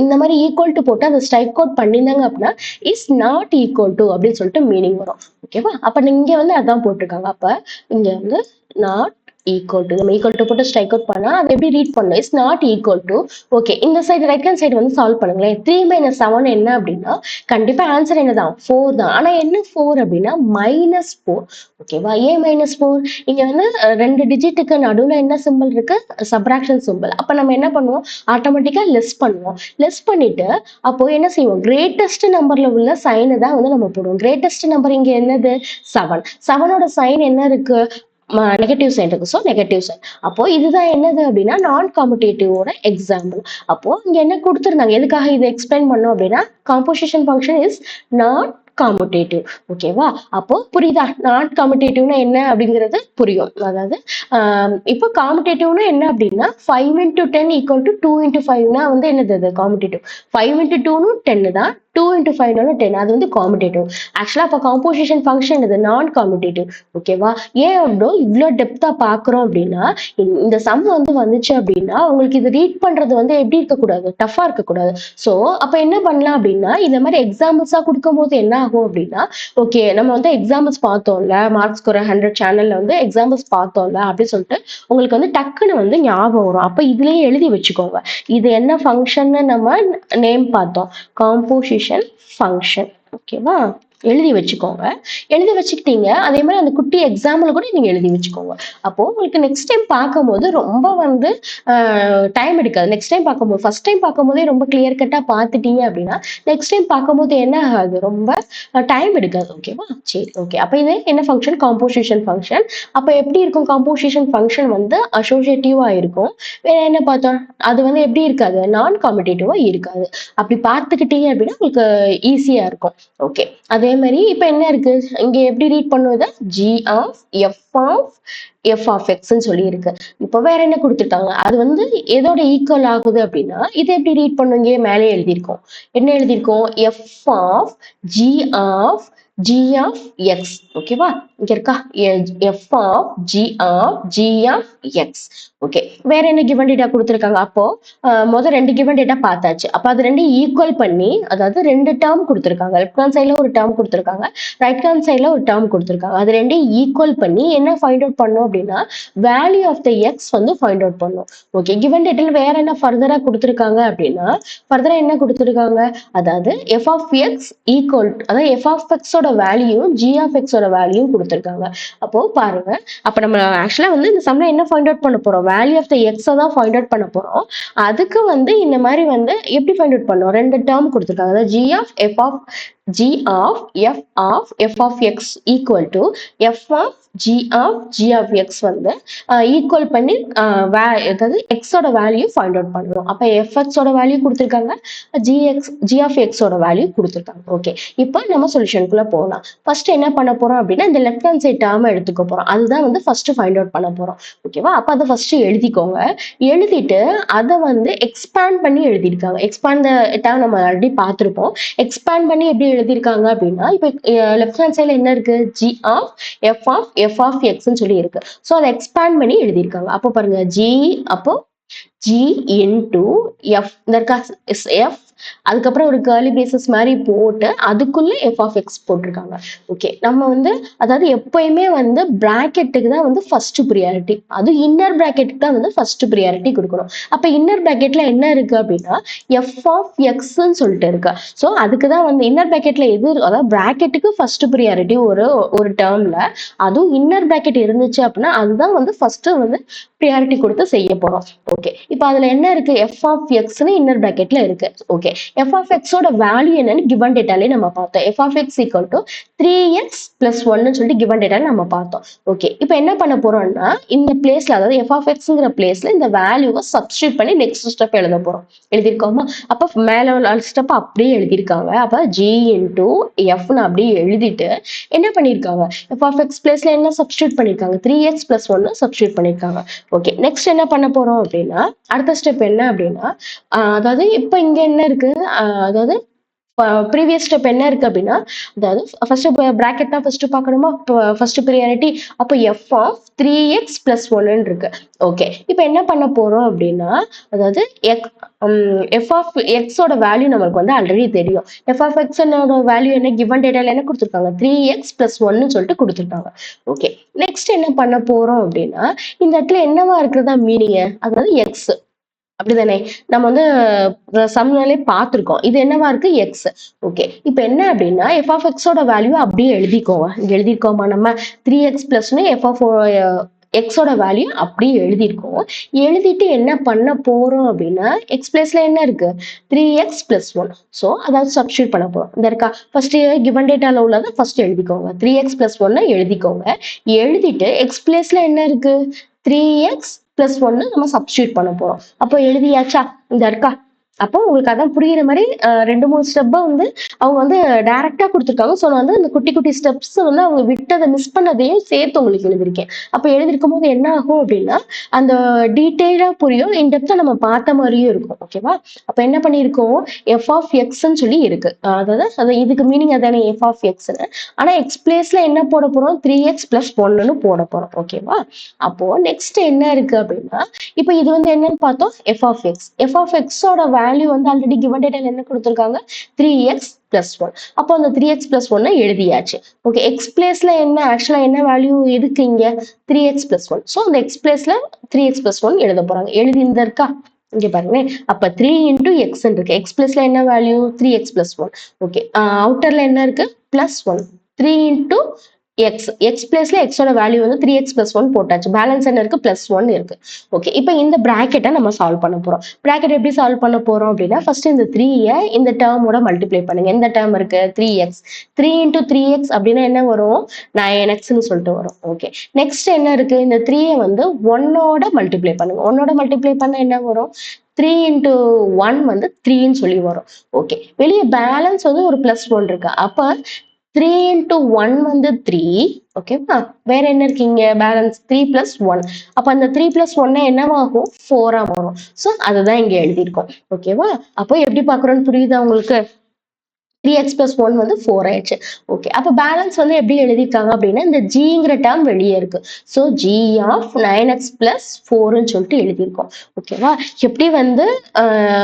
இந்த மாதிரி ஈக்குவல் டு போட்டு அதை ஸ்ட்ரைக் அவுட் பண்ணியிருந்தாங்க அப்படின்னா இஸ் நாட் ஈக்குவல் டு அப்படின்னு சொல்லிட்டு மீனிங் வரும். ஓகேவா? அப்ப இங்க வந்து அதான் போட்டிருக்காங்க. அப்ப இங்க வந்து நாட் ஈக்குவல் டு, நம்ம ஈக்குவல் டு போட்டு ஸ்ட்ரைக் அவுட் பண்ணா அதை எப்படி ரீட் பண்ணணும்? Is not equal to. Okay, இந்த சைடு ரைட் ஹேண்ட் சைடு வந்து சால்வ் பண்ணுங்களேன். 3 - 7 என்ன அப்படின்னா கண்டிப்பா ஆன்சர் என்னதான் 4 தான். ஆனா என்ன 4 அப்படின்னா -4. ஓகேவா? ஏன் -4? இங்க வந்து 2 டிஜிட்டுக்கு நடுவுல என்ன சிம்பிள் இருக்கு? Subtraction simple. அப்ப நம்ம என்ன பண்ணுவோம்? ஆட்டோமேட்டிக்கா லெஸ் பண்ணுவோம். லெஸ் பண்ணிட்டு அப்போ என்ன செய்வோம்? கிரேட்டஸ்ட் நம்பர்ல உள்ள சைனை தான் வந்து நம்ம போடுவோம். கிரேட்டஸ்ட் நம்பர் இங்க என்னது? 7. 7ஓட சைன் என்ன இருக்கு? நெகட்டிவ் சைன் இருக்கு. So negative sign. அப்போ இதுதான் என்னது அப்படின்னா நான் காம்படிட்டிவோட எக்ஸாம்பிள். அப்போ இங்க என்ன கொடுத்துருந்தாங்க? எதுக்காக இதை எக்ஸ்பிளைன் பண்ணோம் அப்படின்னா composition function is not competitive. ஓகேவா? அப்போ புரியுதா? நாட் காம்படேட்டிவ்னா என்ன அப்படிங்கிறது புரியும். அதாவது இப்போ காம்படேட்டிவ்னா என்ன அப்படின்னா 5 × 10 = 2 × 5னா வந்து என்னது? அது காம்படேட்டிவ். 5 × 2 10 தான். 2 × 5 10. அது வந்து காம்படேட்டிவ். ஆக்சுவலா அப்ப காம்போசிஷன் ஃபங்க்ஷன் இது நான் காம்படேட்டிவ். ஓகேவா? ஏன் அப்படின்னா இவ்வளோ டெப்தா பாக்குறோம் அப்படின்னா இந்த சம் வந்து வந்துச்சு அப்படின்னா உங்களுக்கு இது ரீட் பண்றது வந்து எப்படி இருக்கக்கூடாது? டஃபா இருக்கக்கூடாது. ஸோ அப்ப என்ன பண்ணலாம் அப்படின்னா இந்த மாதிரி எக்ஸாம்பிள்ஸா கொடுக்கும் போது என்ன ஆகும் அப்படின்னா ஓகே நம்ம வந்து எக்ஸாம்பிள்ஸ் பார்த்தோம்ல, மார்க்ஸ் ஸ்கோர் 100 சேனல்ல வந்து எக்ஸாம்பிள்ஸ் பார்த்தோம்ல அப்படின்னு சொல்லிட்டு உங்களுக்கு வந்து டக்குன்னு வந்து ஞாபகம் வரும். அப்ப இதுலயே எழுதி வச்சுக்கோங்க. இது என்ன ஃபங்க்ஷன் நம்ம நேம் பார்த்தோம்? Composition function. ஓகேவா? எழுதி வச்சுக்கோங்க. எழுதி வச்சுக்கிட்டீங்க. அதே மாதிரி அந்த குட்டி எக்ஸாம்பிள் கூட நீங்க எழுதி வச்சுக்கோங்க. அப்போ உங்களுக்கு நெக்ஸ்ட் டைம் பார்க்கும்போது ரொம்ப வந்து டைம் எடுக்காது. நெக்ஸ்ட் டைம் பார்க்கும்போது ஃபர்ஸ்ட் டைம் பார்க்கும்போதே ரொம்ப கிளியர் கட்டா பார்த்துட்டீங்க அப்படின்னா நெக்ஸ்ட் டைம் பார்க்கும்போது என்ன ஆகாது? ரொம்ப டைம் எடுக்காது. ஓகேவா? சரி, ஓகே. அப்ப இது என்ன ஃபங்க்ஷன்? Composition function. அப்ப எப்படி இருக்கும்? காம்போசிஷன் ஃபங்க்ஷன் வந்து அசோசியேட்டிவா இருக்கும். வேற என்ன பார்த்தோம்? அது வந்து எப்படி இருக்காது? நான் காம்படேட்டிவா இருக்காது. அப்படி பார்த்துக்கிட்டீங்க அப்படின்னா உங்களுக்கு ஈஸியா இருக்கும். ஓகே. அதே மாதிரி இப்ப என்ன இருக்கு? இங்க எப்படி ரீட் பண்ணுவது? g(f(f(x)ன்னு சொல்லி இருக்கு. இப்போ வேற என்ன கொடுத்துட்டாங்க? அது வந்து எதோட ஈக்குவல் ஆகுது அப்படின்னா இதை எப்படி ரீட் பண்ணுங்க? மேலே எழுதியிருக்கோம். என்ன எழுதியிருக்கோம்? f(g(x). ஓகேவா? இங்க இருக்கா? f(g(x). ஓகே. வேற என்ன கிவன் டேட்டா கொடுத்துருக்காங்க? அப்போ முதல் 2 கிவன் டேட்டா பார்த்தாச்சு. அப்ப அது 2 ஈக்குவல் பண்ணி அதாவது 2 டேர்ம் கொடுத்துருக்காங்க. லெஃப்ட் ஹேண்ட் சைட்ல ஒரு டேர்ம் கொடுத்துருக்காங்க, ரைட் ஹேண்ட் சைட்ல ஒரு டேர்ம் கொடுத்துருக்காங்க. அது 2 ஈக்குவல் பண்ணி என்ன ஃபைண்ட் அவுட் பண்ணோம் அப்படின்னா வேல்யூ ஆஃப் த எக்ஸ் வந்து ஃபைண்ட் அவுட் பண்ணோம். ஓகே. கிவன் டேட்டால வேற என்ன ஃபர்தரா கொடுத்துருக்காங்க அப்படின்னா ஃபர்தரா என்ன கொடுத்துருக்காங்க? அதாவது f(x) ஈக்குவல் அதாவது f(x) ஓட வேல்யூ g(x) ஓட வேல்யூ கொடுத்துருக்காங்க. அப்போ பாருங்க. அப்ப நம்ம ஆக்சுவலா வந்து இந்த சம்ல என்ன ஃபைண்ட் அவுட் பண்ண போறோம்? வேல்யூ ஆஃப் த எக்ஸை தான் ஃபைண்ட் அவுட் பண்ண போறோம். அதுக்கு வந்து இந்த மாதிரி வந்து எப்படி ஃபைண்ட் அவுட் பண்ணோம்? 2 டேர்ம் கொடுத்துருக்காங்க. அதாவது g(f(x) ஈக்குவல் டு f(g(x) வந்து ஈக்குவல் பண்ணி அதாவது எக்ஸோட வேல்யூ ஃபைண்ட் அவுட் பண்றோம். அப்ப fx ஓட வேல்யூ கொடுத்துருக்காங்க, g(x) ஓட வேல்யூ கொடுத்துருக்காங்க. ஓகே. இப்போ நம்ம சொல்யூஷனுக்குள்ள போகலாம். ஃபர்ஸ்ட் என்ன பண்ண போறோம் அப்படின்னா இந்த லெஃப்ட் ஹேண்ட் சைட் டேர்ம் எடுத்துக்க போறோம். அதுதான் வந்து ஃபர்ஸ்ட் ஃபைண்ட் அவுட் பண்ண போறோம். ஓகேவா? அப்ப அதை ஃபர்ஸ்ட் எழுதிக்கோங்க. எழுதிட்டு அதை வந்து எக்ஸ்பேண்ட் பண்ணி எழுதியிருக்காங்க. எக்ஸ்பேண்ட் டேர்ம் நம்ம ஆல்ரெடி பார்த்துருப்போம். எக்ஸ்பேண்ட் பண்ணி எப்படி எழுதியிருக்காங்க அப்படின்னா இப்போ லெஃப்ட் ஹேண்ட் சைட்ல என்ன இருக்கு? g(f(f(x)ன்னு சொல்லி இருக்கு. ஸோ அதை எக்ஸ்பேண்ட் பண்ணி எழுதியிருக்காங்க. அப்போ பாருங்க அப்போ g into f இந்த இருக்கா? f அதுக்கப்புறம் ஒரு கர்லி பிரேசஸ் மாதிரி போட்டு அதுக்குள்ள f(x) போட்டிருக்காங்க. ஓகே. நம்ம வந்து அதாவது எப்பயுமே வந்து பிராக்கெட்டுக்கு தான் வந்து ஃபர்ஸ்ட் ப்ரியாரிட்டி. அது இன்னர் பிராக்கெட்டுக்கு தான் வந்து ஃபர்ஸ்ட் ப்ரியாரிட்டி கொடுக்கணும். அப்ப இன்னர் பிராக்கெட்ல என்ன இருக்கு அப்படின்னா f(x)ன்னு சொல்லிட்டு இருக்கு. ஸோ அதுக்கு தான் வந்து இன்னர் பிராக்கெட்ல எது அதாவது பிராக்கெட்டுக்கு ஃபர்ஸ்ட் ப்ரியாரிட்டி ஒரு டேர்ம்ல, அதுவும் இன்னர் பிராக்கெட் இருந்துச்சு அப்படின்னா அதுதான் வந்து ஃபர்ஸ்ட் வந்து ப்ரியாரிட்டி கொடுத்து செய்ய போறோம். ஓகே. இப்போ அதுல என்ன இருக்கு, எஃப் ஆஃப் எக்ஸ்னு இன்னர் பிராக்கெட்ல இருக்கு. ஓகே, எஃப் ஆஃப் எக்ஸோட வேல்யூ என்னன்னு கிவன் டேட்டாலே நம்ம பார்த்தோம். F of X equal to 3x + 1 சொல்லிட்டு கிவன் டேட்டால நம்ம பார்த்தோம். ஓகே, இப்போ என்ன பண்ண போறோம்னா இந்த பிளேஸ்ல, அதாவது எஃப் ஆஃப் எக்ஸ்ங்கிற பிளேஸ்ல இந்த வேல்யூவை சப்ஸ்டியூட் பண்ணி நெக்ஸ்ட் ஸ்டெப் எழுத போறோம். எழுதியிருக்கோமா? அப்போ மேல உள்ள ஸ்டெப் அப்படியே எழுதியிருக்காங்க. அப்போ g இன்டூ எஃப்னு அப்படியே எழுதிட்டு என்ன பண்ணியிருக்காங்க, எஃப் ஆஃப் எக்ஸ் பிளேஸ்ல என்ன சப்ஸ்டியூட் பண்ணியிருக்காங்க, 3x + 1 சப்ஸ்டியூட் பண்ணியிருக்காங்க. ஓகே, நெக்ஸ்ட் என்ன பண்ண போறோம் அப்படின்னா, அடுத்த ஸ்டெப் என்ன அப்படின்னா, அதாவது இப்போ இங்க என்ன இருக்கு, அதாவது ப்ரீவியஸ் ஸ்டெப் என்ன இருக்கு அப்படின்னா, அதாவது ஃபர்ஸ்ட் பிராக்கெட் தான் ஃபர்ஸ்ட் பார்க்கணுமா, ஃபர்ஸ்ட் ப்ரியாரிட்டி. அப்போ எஃப் ஆஃப் 3x + 1 இருக்கு. ஓகே, இப்போ என்ன பண்ண போறோம் அப்படின்னா, அதாவது எஃப் ஆஃப் எக்ஸோட வேல்யூ நமக்கு வந்து ஆல்ரெடி தெரியும். எஃப் ஆஃப் எக்ஸோட வேல்யூ என்ன, கிவன் டேட்டால என்ன கொடுத்துருக்காங்க, 3x + 1 சொல்லிட்டு கொடுத்துருக்காங்க. ஓகே, நெக்ஸ்ட் என்ன பண்ண போறோம் அப்படின்னா, இந்த இடத்துல என்னவா இருக்கிறதா மீனிங், அதாவது எக்ஸ் அப்படிதானே, நம்ம வந்து சம்னாலே பார்த்திருக்கோம். இது என்னவா இருக்கு, எக்ஸ். ஓகே, இப்போ என்ன அப்படின்னா எஃப் ஆஃப் எக்ஸோட வேல்யூ அப்படியே எழுதிக்கோங்க. இங்க எழுதிருக்கோமா நம்ம, 3x + எஃப் ஆஃப் எக்ஸோட வேல்யூ அப்படியே எழுதியிருக்கோம். எழுதிட்டு என்ன பண்ண போறோம் அப்படின்னா, எக்ஸ் பிளேஸ்ல என்ன இருக்கு, 3x + 1. ஸோ அதாவது சப்ஸ்டியூட் பண்ண போறோம். இந்த இருக்கா, ஃபர்ஸ்ட் கிவன் டேட்டால உள்ளதை ஃபர்ஸ்ட் எழுதிக்கோங்க. 3x + 1 எழுதிக்கோங்க. எழுதிட்டு எக்ஸ் பிளேஸ்ல என்ன இருக்கு, 3x + 1 நம்ம சப்ஸ்டியூட் பண்ண போறோம். அப்போ எழுதியாச்சா, இந்த இருக்கா. அப்போ உங்களுக்கு அதான் புரியுற மாதிரி 2-3 ஸ்டெப்பை வந்து அவங்க வந்து டைரக்டா கொடுத்துருக்காங்க. ஸோ நான் வந்து அந்த குட்டி குட்டி ஸ்டெப்ஸ் வந்து அவங்க விட்டதை மிஸ் பண்ணதையும் சேர்த்து உங்களுக்கு எழுதியிருக்கேன். அப்போ எழுதிருக்கும் போது என்ன ஆகும் அப்படின்னா, அந்த டீட்டெயிலா புரியும், இன்டெப்தா நம்ம பார்த்த மாதிரியும் இருக்கும். ஓகேவா? அப்போ என்ன பண்ணியிருக்கோம், எஃப் ஆஃப் எக்ஸ்ன்னு சொல்லி இருக்கு. அதாவது இதுக்கு மீனிங் அதானே, எஃப் ஆஃப் எக்ஸ்ன்னு. ஆனா எக்ஸ் பிளேஸ்ல என்ன போட போறோம், 3x + 1ன்னு போட போறோம். ஓகேவா? அப்போ நெக்ஸ்ட் என்ன இருக்கு அப்படின்னா, இப்போ இது வந்து என்னன்னு பார்த்தோம், F of X. F of எக்ஸோட வேல்யூ வந்து ஆல்ரெடி கிவன் டேட்டால என்ன கொடுத்துருக்காங்க, 3x + 1. அப்போ அந்த 3x + 1 எழுதியாச்சு. ஓகே, எக்ஸ் பிளேஸ்ல என்ன ஆக்சுவலா என்ன வேல்யூ இருக்கு இங்க, 3x + 1. ஸோ அந்த எக்ஸ் பிளேஸ்ல 3x + 1 எழுத போறாங்க. எழுதி இந்த இருக்கா, இங்க பாருங்க. அப்ப 3 × x இருக்கு. எக்ஸ் பிளேஸ்ல என்ன வேல்யூ, 3x + 1. ஓகே, அவுட்டர்ல என்ன இருக்கு, +1. 3 × எக்ஸ். எக்ஸ் பிளேஸ்ல எக்ஸோட வேல்யூ வந்து 3x + 1 போட்டாச்சு. பேலன்ஸ் என்ன இருக்கு, +1 இருக்கு. ஓகே, இப்போ இந்த பிராக்கெட்டை நம்ம சால்வ் பண்ண போறோம். பிராக்கெட் எப்படி சால்வ் பண்ண போறோம் அப்படின்னா, ஃபர்ஸ்ட் இந்த 3யை இந்த டேர்மோட மல்டிப்ளை பண்ணுங்க. எந்த டேர்ம் இருக்கு, 3x. 3 × 3x அப்படின்னா என்ன வரும், 9xன்னு சொல்லிட்டு வரும். ஓகே, நெக்ஸ்ட் என்ன இருக்கு, இந்த 3யை வந்து 1ஓட மல்டிப்ளை பண்ணுங்க. 1ஓட மல்டிப்ளை பண்ண என்ன வரும், 3 × 1 வந்து 3ன்னு சொல்லி வரும். ஓகே, வெளியே பேலன்ஸ் வந்து ஒரு +1 இருக்கு. அப்ப 3 × 1 வந்து 3. ஓகேவா? வேற என்ன இருக்கீங்க, பேலன்ஸ் 3 + 1. அப்ப அந்த 3 + 1 என்னவாகும், 4ஆ வரும். ஸோ அதுதான் இங்க எழுதியிருக்கோம். ஓகேவா? அப்போ எப்படி பார்க்குறோம்னு புரியுதா உங்களுக்கு, 3x + 1 வந்து 4 ஆயிடுச்சு. ஓகே, அப்போ பேலன்ஸ் வந்து எப்படி எழுதியிருக்காங்க அப்படின்னா, இந்த ஜிங்கிற டேர்ம் வெளியே இருக்கு. ஸோ g ஆஃப் 9x + 4ன்னு சொல்லிட்டு எழுதியிருக்கோம். ஓகேவா? எப்படி வந்து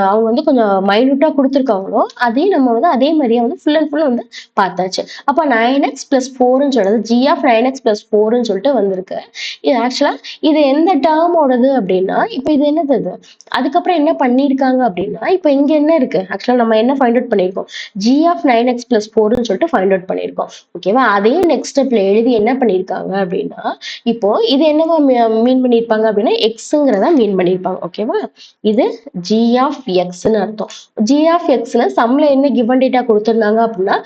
அவங்க வந்து கொஞ்சம் மைனூட்டா கொடுத்துருக்காங்களோ அதையும் நம்ம வந்து அதே மாதிரியே வந்து ஃபுல் அண்ட் ஃபுல் வந்து பார்த்தாச்சு. அப்போ 9x + 4ன்னு சொல்றது g ஆஃப் 9x + 4ன்னு சொல்லிட்டு வந்திருக்கு. இது ஆக்சுவலா இது எந்த டேர்மோடது அப்படின்னா, இப்போ இது என்னது இது, அதுக்கப்புறம் என்ன பண்ணியிருக்காங்க அப்படின்னா, இப்போ இங்க என்ன இருக்கு, ஆக்சுவலா நம்ம என்ன ஃபைண்ட் அவுட் பண்ணியிருக்கோம், g ஆஃப் 9x + 4ன்னு சொல்லிட்டு ஃபைண்ட் அவுட் பண்ணியிருக்கோம். ஓகேவா? அதே நெக்ஸ்ட் ஸ்டெப்ல எழுதி என்ன பண்ணியிருக்காங்க அப்படின்னா, இப்போ இது என்னவா மீன் பண்ணியிருப்பாங்க அப்படின்னா, எக்ஸுங்கிறத மீன் பண்ணியிருப்பாங்க. ஓகேவா? இது g ஆஃப் எக்ஸ்ன்னு அர்த்தம். g ஆஃப் எக்ஸ்ல சம்ல என்ன கிவன் டேட்டா கொடுத்திருந்தாங்க அப்படின்னா,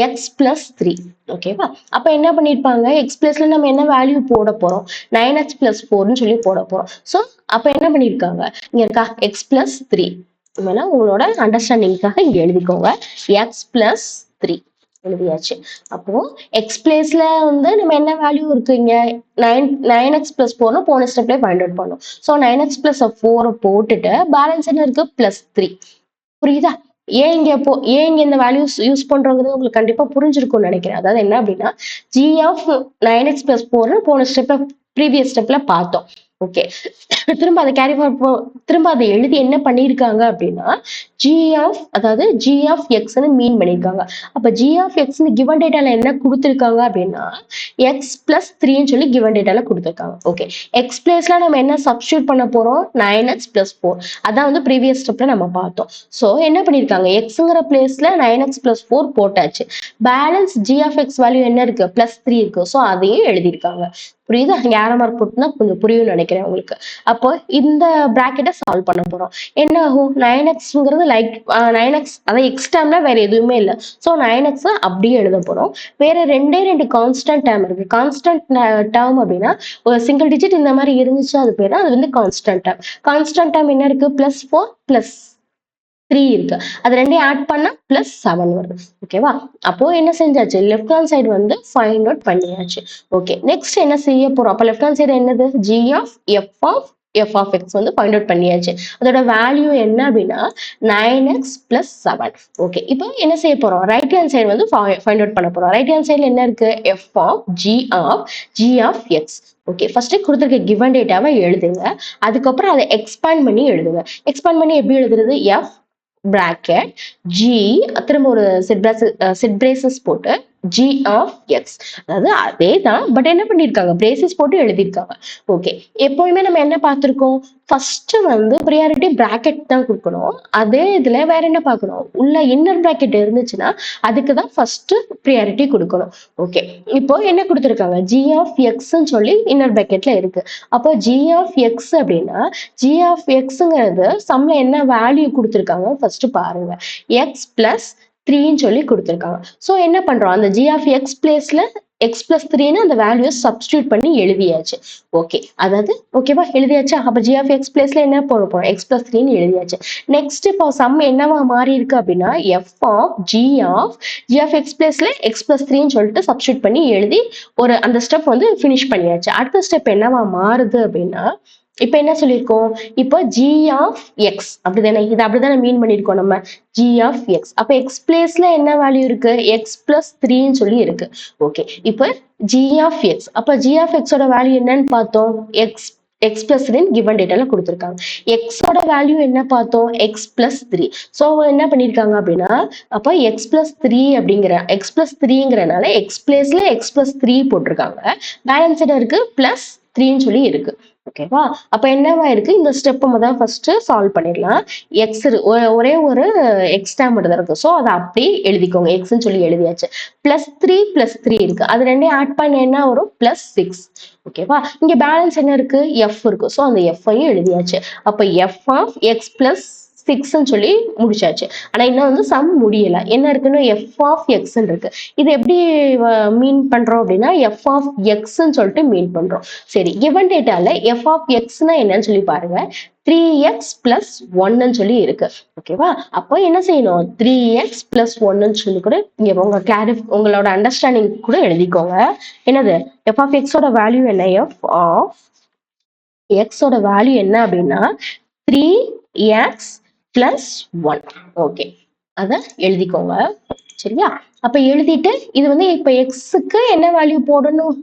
x + 3. ஓகேவா? அப்ப என்ன பண்ணிருப்பாங்க, எக்ஸ் பிளஸ்ல நம்ம என்ன வேல்யூ போட போறோம், 9x + 4ன்னு சொல்லி போட போறோம். ஸோ அப்ப என்ன பண்ணிருக்காங்க, இங்க இருக்கா x + 3. வேணா உங்களோட அண்டர்ஸ்டாண்டிங்காக இங்க எழுதிக்கோங்க, x + 3 எழுதியாச்சு. அப்போ எக்ஸ் பிளேஸ்ல வந்து நம்ம என்ன வேல்யூ இருக்கு இங்க, 9x + 4 போன ஸ்டெப்ல ஃபைண்ட் அவுட் பண்ணோம். ஸோ 9x + 4 போட்டுட்டு பேலன்ஸ் என்ன இருக்கு, +3. புரியுதா? ஏன் இங்க இந்த வேல்யூஸ் யூஸ் பண்றோங்கிறது உங்களுக்கு கண்டிப்பா புரிஞ்சிருக்கும்னு நினைக்கிறேன். அதாவது என்ன அப்படின்னா, g ஆஃப் 9x + 4 போன ஸ்டெப்ல ப்ரீவியஸ் ஸ்டெப்ல பார்த்தோம். ஓகே, திரும்ப அதை கேரி ஃபார்வர்ட் திரும்ப அதை எழுதி என்ன பண்ணியிருக்காங்க அப்படின்னா, அதாவது g ஆஃப் எக்ஸ்ன்னு மீன் பண்ணியிருக்காங்க. அப்ப g ஆஃப் எக்ஸ் கிவன் டேட்டால என்ன கொடுத்திருக்காங்க அப்படின்னா, x + 3ன்னு சொல்லி கிவன் டேட்டால கொடுத்திருக்காங்க. ஓகே, எக்ஸ் பிளேஸ்ல நம்ம என்ன சப்ஸ்டியூட் பண்ண போறோம், 9x + 4. அதான் வந்து ப்ரீவியஸ் ஸ்டெப்ல நம்ம பார்த்தோம். ஸோ என்ன பண்ணியிருக்காங்க, எக்ஸுங்கிற பிளேஸ்ல 9x + 4 போட்டாச்சு. Balance g of X value என்ன இருக்கு, +3 இருக்கு. ஸோ அதையும் எழுதியிருக்காங்க. புரியுதா? இங்க ஏரோ மார்க் போட்டுனா கொஞ்சம் புரியும்னு நினைக்கிறேன் உங்களுக்கு. அப்போ இந்த பிராக்கெட்டை சால்வ் பண்ண போறோம். என்ன ஆகும்? 9xங்கிறது லைக் 9x அதாவது எக்ஸ் டேர்ம்ல வேற எதுவுமே இல்ல. ஸோ 9x அப்படியே எழுத போறோம். வேற ரெண்டு கான்ஸ்டன்ட் டேர்ம் இருக்கு. கான்ஸ்டன்ட் டேர்ம் அப்படின்னா ஒரு சிங்கிள் டிஜிட் இந்த மாதிரி இருந்துச்சு அது பேரு அது வந்து கான்ஸ்டன்ட் டேர்ம். கான்ஸ்டன்ட் டேர்ம் என்ன இருக்கு? +4 +3 இருக்கு. அது ரெண்டையும் ஆட் பண்ணா +7 வருது. ஓகேவா? அப்போ என்ன செஞ்சாச்சு? லெஃப்ட் ஹேண்ட் சைடு வந்து ஃபைண்ட் அவுட் பண்ணியாச்சு. ஓகே, நெக்ஸ்ட் என்ன செய்ய போறோம்? அப்ப லெஃப்ட் ஹேண்ட் சைடு என்னது? g of f of x வந்து ஃபைண்ட் அவுட் பண்ணியாச்சு. அதோட வேல்யூ என்ன அப்படின்னா 9x + 7. ஓகே, இப்போ என்ன செய்ய போறோம்? ரைட் ஹேண்ட் சைடு வந்து ஃபைண்ட் அவுட் பண்ண போறோம். ரைட் ஹேண்ட் சைடுல என்ன இருக்கு? f of g of x. Okay, first கொடுத்திருக்க கிவன் டேட்டாவை எழுதுங்க. அதுக்கப்புறம் அதை எக்ஸ்பேண்ட் பண்ணி எழுதுங்க. எக்ஸ்பேண்ட் பண்ணி எப்படி எழுதுறது? f bracket g திரும்ப ஒரு செட் பிரேசஸ் போட்டு g of x, அதாவது அதே தான் பட் என்ன பண்ணிருக்காங்க? பிரேசஸ் போட்டு எழுதியிருக்காங்க. ஓகே, எப்பவுமே நம்ம என்ன பார்த்திருக்கோம்? ஃபர்ஸ்ட் வந்து ப்ரியாரிட்டி பிராக்கெட் தான் கொடுக்கணும். அதே இதுல வேற என்ன பார்க்கணும்? உள்ள இன்னர் பிராக்கெட் இருந்துச்சுன்னா அதுக்கு தான் ஃபர்ஸ்ட் ப்ரியாரிட்டி கொடுக்கணும். ஓகே, இப்போ என்ன கொடுத்திருக்காங்க? g of x ன்னு சொல்லி இன்னர் பிராக்கெட்ல இருக்கு. அப்போ g of x அப்படின்னா g of xங்கிறது சம்ல என்ன வேல்யூ கொடுத்திருக்காங்க ஃபர்ஸ்ட் பாருங்க. x + 3ன்னு சொல்லி கொடுத்திருக்காங்க. சோ என்ன பண்றோம்? அந்த g of x பிளேஸ்ல x + 3ன்னு அந்த வேல்யூஸ் சப்ஸ்டிடியூட் பண்ணி எழுதியாச்சு. ஓகே, அதாவது ஓகேவா? எழுதியாச்சா? அப்ப g of x பிளேஸ்ல என்ன போட போறோம்? x + 3ன்னு எழுதியாச்சு. நெக்ஸ்ட் இப்போ சம் என்னவா மாறி இருக்கு அப்படின்னா f of g of x பிளேஸ்ல x + 3ன்னு சொல்லிட்டு சப்ஸ்டிடியூட் பண்ணி எழுதி ஒரு அந்த ஸ்டெப் வந்து ஃபினிஷ் பண்ணியாச்சு. அடுத்த ஸ்டெப் என்னவா மாறுது அப்படின்னா இப்ப என்ன சொல்லியிருக்கோம்? இப்போ g of x அப்படிதானே? இது அப்படிதானே மீன் பண்ணியிருக்கோம் நம்ம. g of x. அப்ப x பிளேஸ்ல என்ன வேல்யூ இருக்கு? x + 3ன்னு சொல்லி இருக்கு. ஓகே, இப்போ g of x. அப்ப g of x ஓட வேல்யூ என்னன்னு பார்த்தோம்? x + 3 கிவன் டேட்டால கொடுத்திருக்காங்க. x ஓட வேல்யூ என்ன பார்த்தோம்? x + 3. சோ என்ன பண்ணிருக்காங்க அப்படின்னா அப்ப x + 3 அப்படிங்கிற x + 3ங்கிறனால x பிளேஸ்ல x + 3 போட்டிருக்காங்க. பேலன்ஸ் என்ன இருக்கு? +3ன்னு சொல்லி இருக்கு. ஓகேவா? அப்ப என்னவா இருக்கு? இந்த ஸ்டெப் முதல்ல ஃபர்ஸ்ட் சால்வ் பண்ணிடலாம். எக்ஸ் ஒரே ஒரு எக்ஸ் டேர்ம் மட்டும் தான் இருக்கு. ஸோ அதை அப்படியே எழுதிக்கோங்க. எக்ஸ்ன்னு சொல்லி எழுதியாச்சு. +3 +3 இருக்கு. அது ரெண்டையும் ஆட் பண்ண என்ன வரும்? +6. ஓகேவா? இங்க பேலன்ஸ் என்ன இருக்கு? எஃப் இருக்கு. ஸோ அந்த எஃப்ஐயும் எழுதியாச்சு. அப்ப எஃப் ஆஃப் எக்ஸ் பிளஸ் 6ன்னு சொல்லி முடிச்சாச்சு. ஆனா இன்னும் வந்து சம் முடியல. என்ன இருக்குன்னு f of x இருக்கு. இது எப்படி மீன் பண்றோம் அப்படின்னா f of x ன்னு சொல்லிட்டு மீன் பண்றோம். சரி, given டேட்டால f of x னா என்னன்னு சொல்லி பாருங்க. 3x + 1ன்னு சொல்லி இருக்கு. ஓகேவா? அப்போ என்ன செய்யணும்? 3x + 1ன்னு சொல்லி கூட இங்க உங்களோட அண்டர்ஸ்டாண்டிங் கூட எழுதிக்கோங்க. என்னது? f of x ஓட வேல்யூ என்ன? f of x ஓட வேல்யூ என்ன அப்படின்னா 3x +1. ஓகே, அத எழுதிக்கோங்க. சரியா? அப்ப எழுதிட்டு இது வந்து இப்ப எக்ஸுக்கு என்ன வேல்யூ போடணும்?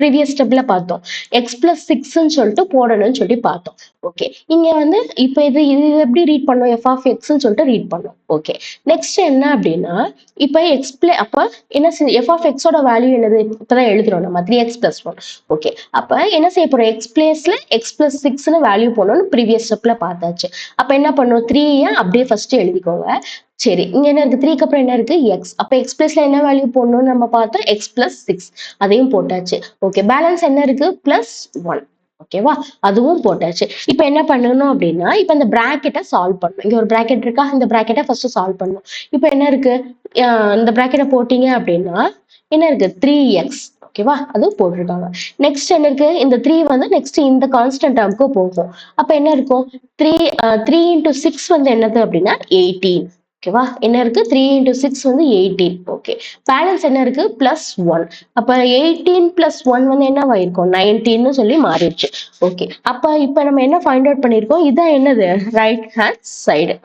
ப்ரீவியஸ் ஸ்டெப்ல பார்த்தோம். x + 6ன்னு சொல்லிட்டு போடணும்னு சொல்லி பார்த்தோம். ஓகே, இங்க வந்து இப்ப இது எப்படி ரீட் பண்ணோம்? f of xன்னு சொல்லிட்டு ரீட் பண்ணோம். ஓகே, நெக்ஸ்ட் என்ன அப்படின்னா இப்ப அப்ப என்ன f of x ஓட வேல்யூ என்னது? இப்பதான் எழுதுறோம் நம்ம 3x + 1. ஓகே, அப்ப என்ன செய்ய போறோம்? x பிளேஸ்ல x + 6ன்னு வேல்யூ போடணும்னு ப்ரீவியஸ் ஸ்டெப்ல பார்த்தாச்சு. அப்ப என்ன பண்ணும்? 3 அப்படியே ஃபர்ஸ்ட் எழுதிக்கோங்க. சரி, இங்க என்ன இருக்கு? 3க்கு அப்புறம் என்ன இருக்கு? x. அப்ப x பிளேஸ்ல என்ன வேல்யூ போடணும்னு நம்ம பார்த்தோம்? x + 6. அதையும் போட்டாச்சு. ஓகே, பேலன்ஸ் என்ன இருக்கு? +1. ஓகேவா? அதுவும் போட்டாச்சு. இப்ப என்ன பண்ணணும் அப்படின்னா இப்ப இந்த பிராக்கெட்டை சால்வ் பண்ணணும். இங்க ஒரு பிராக்கெட் இருக்கா? இந்த பிராக்கெட்டை ஃபர்ஸ்ட் சால்வ் பண்ணணும். இப்ப என்ன இருக்கு? இந்த பிராக்கெட்டை போட்டீங்க அப்படின்னா என்ன இருக்கு? 3x. ஓகேவா? அது போட்டிருக்காங்க. நெக்ஸ்ட் என்ன இருக்கு? இந்த 3 வந்து நெக்ஸ்ட் இந்த கான்ஸ்டன்ட் டேர்முக்கு போகும். அப்ப என்ன இருக்கும்? 3 × 6 வந்து என்னது அப்படின்னா 18. ஓகேவா? என்ன இருக்கு? 3 × 6 வந்து 18. ஓகே, பேலன்ஸ் என்ன இருக்கு? +1. அப்ப 18 + 1 வந்து என்னவாயிருக்கும்? 19ன்னு சொல்லி மாறிடுச்சு. ஓகே, அப்ப இப்ப நம்ம என்ன ஃபைண்ட் அவுட் பண்ணிருக்கோம்? இதான் என்னது? Right hand side.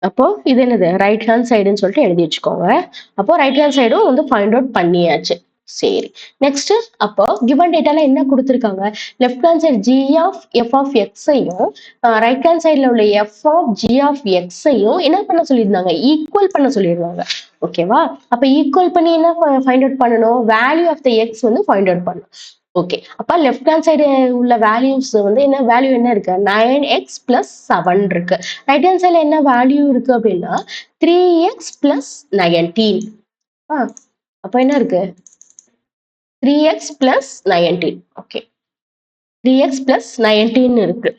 அப்போ இது என்னது? ரைட் ஹேண்ட் சைடுன்னு சொல்லிட்டு எழுதி வச்சுக்கோங்க. அப்போ ரைட் ஹேண்ட் சைடும் வந்து ஃபைண்ட் அவுட் பண்ணியாச்சு. சரி, நெக்ஸ்ட் அப்போ கிவன் டேட்டால என்ன கொடுத்திருக்காங்க? Left hand side g of f of x-ஐயும் ரைட் ஹேண்ட் சைடுல உள்ள f of g of x-ஐயும் என்ன பண்ண சொல்லியிருந்தாங்க? ஈக்குவல் பண்ண சொல்லியிருந்தாங்க. ஓகேவா? அப்ப ஈக்குவல் பண்ணி என்ன ஃபைண்ட் அவுட் பண்ணணும்? வேல்யூ ஆஃப் த x வந்து ஃபைண்ட் அவுட் பண்ணணும். ஓகே, அப்ப லெஃப்ட் ஹேண்ட் சைடு உள்ள வேல்யூஸ் வந்து என்ன வேல்யூ என்ன இருக்கு? 9x + 7 இருக்கு. ரைட் ஹேண்ட் சைடுல என்ன வேல்யூ இருக்கு அப்படின்னா 3x + 19. அப்ப என்ன இருக்கு? 3x plus 19. Okay. 3x plus 19 இருக்கு.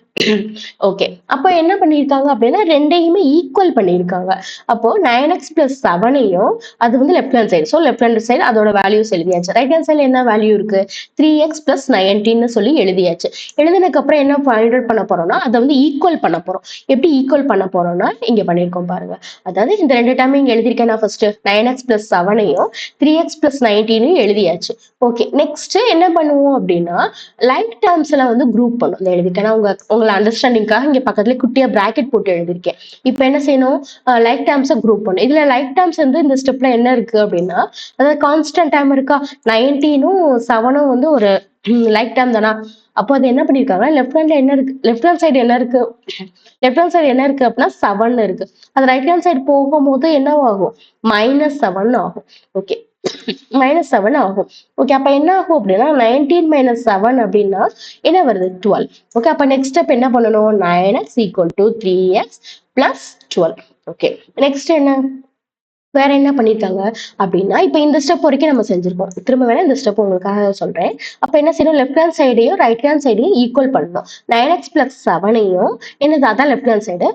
ஓகே, அப்போ என்ன பண்ணிருக்காங்க அப்படின்னா ரெண்டையுமே ஈக்குவல் பண்ணிருக்காங்க. அப்போ 9x plus 7ஐயும் அது வந்து left hand side. So left hand side அதோட வேல்யூஸ் எழுதியாச்சு. ரைட் ஹேண்ட் சைடுல என்ன வேல்யூ இருக்கு? 3x plus 19 சொல்லி எழுதியாச்சு. எழுதினதுக்கு அப்புறம் என்ன ஃபைண்ட் அவுட் பண்ண போறோம்னா அதை வந்து ஈக்குவல் பண்ண போறோம். எப்படி ஈக்குவல் பண்ண போறோம்னா இங்க பண்ணிருக்கோம் பாருங்க. அதாவது இந்த ரெண்டு டைம் இங்க எழுதிருக்கேன் நான் first 9x plus 7ஐயும் 3x plus 19ஐயும் எழுதியாச்சு. ஓகே, நெக்ஸ்ட் என்ன பண்ணுவோம் அப்படின்னா லைக் டேர்ம்ஸ்ல வந்து குரூப் பண்ணும். இந்த எழுதிட்டேன்னா உங்களை அண்டர்ஸ்டாண்டிங்காக இங்க பக்கத்துல குட்டியா பிராக்கெட் போட்டு எழுதிருக்கேன். இப்போ என்ன செய்யணும்? லைக் டேர்ம்ஸை குரூப் பண்ணும். இதுல லைக் டேர்ம்ஸ் வந்து இந்த ஸ்டெப்ல என்ன இருக்கு அப்படின்னா அதாவது கான்ஸ்டன்ட் டைம் இருக்கா, 19ம் 7ம் வந்து ஒரு லைக் டேர்ம் தானா. அப்போ அது என்ன பண்ணிருக்காங்க, லெஃப்ட் ஹேண்ட்ல என்ன இருக்கு, லெஃப்ட் ஹேண்ட் சைடு என்ன இருக்கு, லெஃப்ட் ஹேண்ட் சைடு என்ன இருக்கு அப்படின்னா 7 இருக்கு. அது ரைட் ஹேண்ட் சைடு போகும்போது என்ன ஆகும்? -7 ஆகும். ஓகே, -7 ஆகும். ஓகே, அப்ப என்ன ஆகும் அப்படின்னா 19 - 7 அப்படின்னா என்ன வருது? 12. ஓகே, அப்ப நெக்ஸ்ட் ஸ்டெப் என்ன பண்ணணும்? 9x = 3x plus 12. Okay, next என்ன வேற என்ன பண்ணிருக்காங்க அப்படின்னா இப்ப இந்த ஸ்டெப் வரைக்கும் நம்ம செஞ்சிருக்கோம். திரும்ப வேணா இந்த ஸ்டெப் உங்களுக்காக சொல்றேன். அப்ப என்ன செய்யணும்? லெஃப்ட் ஹேண்ட் சைடையும் ரைட் ஹேண்ட் சைடையும் ஈக்குவல் பண்ணணும். 9x plus 7ஐயும் என்னது, அதான் left hand side.